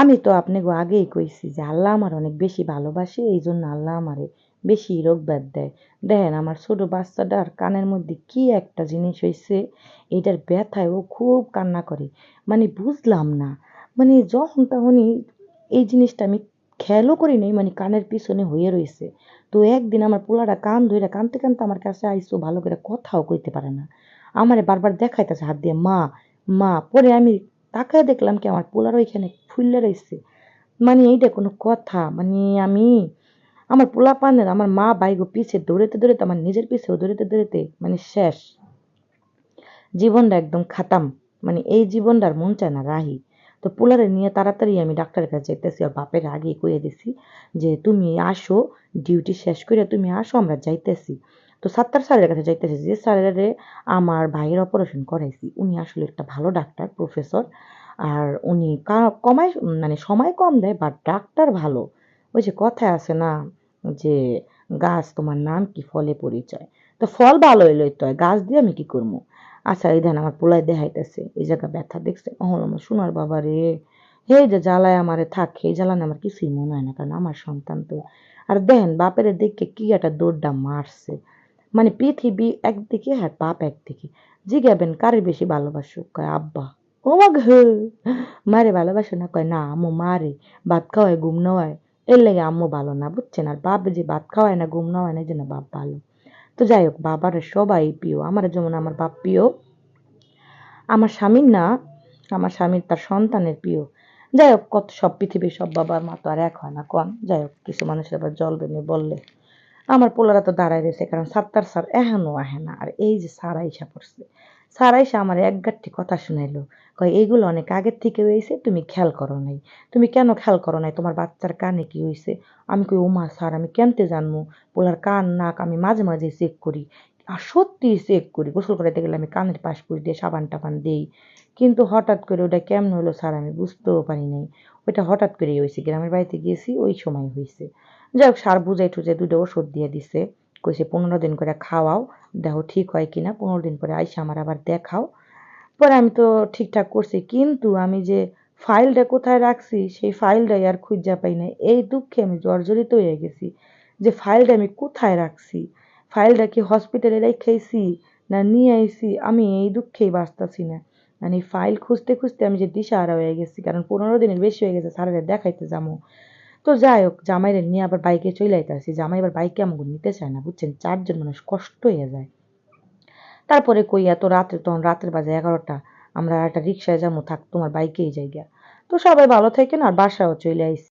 আমি তো আপনাকে আগেই কইছি যে আল্লাহ আমার অনেক বেশি ভালোবাসে, এই জন্য আল্লাহ আমারে বেশি রোগ ব্যাধ দেয়। দেখেন আমার ছোট বাচ্চাটার কানের মধ্যে কি একটা জিনিস হইছে, এইটার ব্যথায় ও খুব কান্না করে। মানে বুঝলাম না, মানে যখন তখনই এই জিনিসটা আমি খেয়ালও করি নাই, মানে কানের পিছনে হয়ে রইছে। তো একদিন আমার পোলাটা কান ধইরা কানতে কানতে আমার কাছে আইসো, ভালো করে কথাও কইতে পারে না, আমারে বারবার দেখাইতেছে হাত দিয়ে, মা মা। পরে আমি তাকায় দেখলাম কি আমার পোলার ওইখানে ফুললে রইছে। মানে এইটা কোনো কথা? মানে আমি আমার পোলাপানের আমার মা বাইগো পিছে দৌড়াইতে দৌড়াইতে আমার নিজের পিছেও দৌড়াইতে দৌড়াইতে মানে শেষ। জীবনটা একদম খাতাম। মানে এই জীবনটা আর মন চায় না রাহি। তো পোলারে নিয়ে তাড়াতাড়ি আমি ডাক্তারের কাছে যাইতেছি, আর বাপের আগেই কইয়া দিছি যে তুমি আসো, ডিউটি শেষ করে তুমি আসো, আমরা যাইতেছি। তো সাত্তার স্যারের কাছে যাইতেছি, যে স্যারেরে আমার ভাইয়ের অপারেশন করাইছি। উনি আসলে একটা ভালো ডাক্তার, প্রফেসর। আর উনি কমায়, মানে সময় কম দেয়, বাট ডাক্তার ভালো। ওই যে কথায় আছে না যে গাছ তোমার নাম কি ফলে পরিচয়। তো ফল ভালো হইলেই তো হয়, গাছ দিয়ে আমি কি করবো? আচ্ছা এই ধান আমার পোলায় দেখাইতেছে এই জায়গা ব্যথা দেখছে, অহন আমার সোনার বাবা রে, হে যে জ্বালায় আমারে থাকে, এই জ্বালানে আমার কিছুই মনে হয় না, কারণ আমার সন্তান তো। আর দেখেন বাপের দেখে কি একটা দৌড়টা মারছে। মানে পৃথিবী একদিকে আর বাপ একদিকে। জিজ্ঞাবেন কারে বেশি ভালোবাসো, কয় আব্বা। ও মা ঘে, মারে ভালোবাসে না, কয় না আম্মু মারে ভাত খাওয়ায় ঘুম নেওয়ায়, এর লেগে আম্মু ভালো না, বুঝছেন? আর বাপ যে ভাত খাওয়ায় না ঘুম নেওয়ায় না, এই জন্য বাপ ভালো। তো যাই হোক, বাবার সবাই প্রিয়, আমার যেমন আমার বাপ প্রিয়, আমার স্বামীর না, আমার স্বামীর তার সন্তানের প্রিয়। যাই হোক, কত সব পৃথিবীর সব বাবার মা তো আর এক হয় না কন। যাই হোক, কিছু মানুষের আবার জ্বলবে না বললে। আমার পোলারা তো দাঁড়ায় রয়েছে, কারণ সাত্তার স্যার এখনো আহে না। আর এই যে স্যার আইসা পড়ছে, স্যার আইসা আমার এক গাঁটটি কথা শুনাইলো, কয় এইগুলো অনেক আগের থেকে হয়েছে, তুমি খেয়াল করো নাই। তুমি কেন খেয়াল করো নাই, তোমার বাচ্চার কানে কি হয়েছে? আমি কই ওমা স্যার আমি কেমতে জানবো? পোলার কান নাক আমি মাঝে মাঝে চেক করি। আর সত্যি চেক করি, গোসল করাইতে গেলে আমি কানের পাশ পুশ দিয়ে সাবান টাবান দেই। কিন্তু হঠাৎ করে ওটা কেমন হলো স্যার আমি বুঝতেও পারি নাই। ওইটা হঠাৎ করেই হয়েছে, গ্রামের বাড়িতে গিয়েছি ওই সময় হয়েছে। যাই হোক, সার বুঝাই টুজাই দুটো ওষুধ দিয়ে দিছে, কইছে 15 দিন করে খাওয়াও, দেখো ঠিক হয় কিনা, 15 দিন পরে আইসা আমার আবার দেখাও। পরে আমি তো ঠিকঠাক করছি, কিন্তু আমি যে ফাইলটা কোথায় রাখছি সেই ফাইলটাই আর খুঁজা পাই না। এই দুঃখে আমি জর্জরিত হয়ে গেছি যে ফাইলটা আমি কোথায় রাখছি, ফাইলটা কি হসপিটালে রেখেছি না নিয়ে আইছি, আমি এই দুঃখেই বাঁচতাছি না। মানে ফাইল খুঁজতে খুঁজতে আমি যে দিশাহারা হয়ে গেছি, কারণ 15 দিনের বেশি হয়ে গেছে স্যারের দেখাইতে যাবো। তো যাই হোক, জামাইরে নিয়ে আবার বাইকে চলে আইতাছি, জামাই আবার বাইকে আমাকে নিতে চায় না, বুঝছেন? 4 জন মানুষ কষ্ট হয়ে যায়। তারপরে কই এত রাত্রে, তখন রাতের বাজে 11টা, আমরা একটা রিক্সায় যাবো, থাক তোমার বাইকেই যাই গিয়া। তো সবাই ভালো থাকেন, আর বাসায়ও চলে আইছি।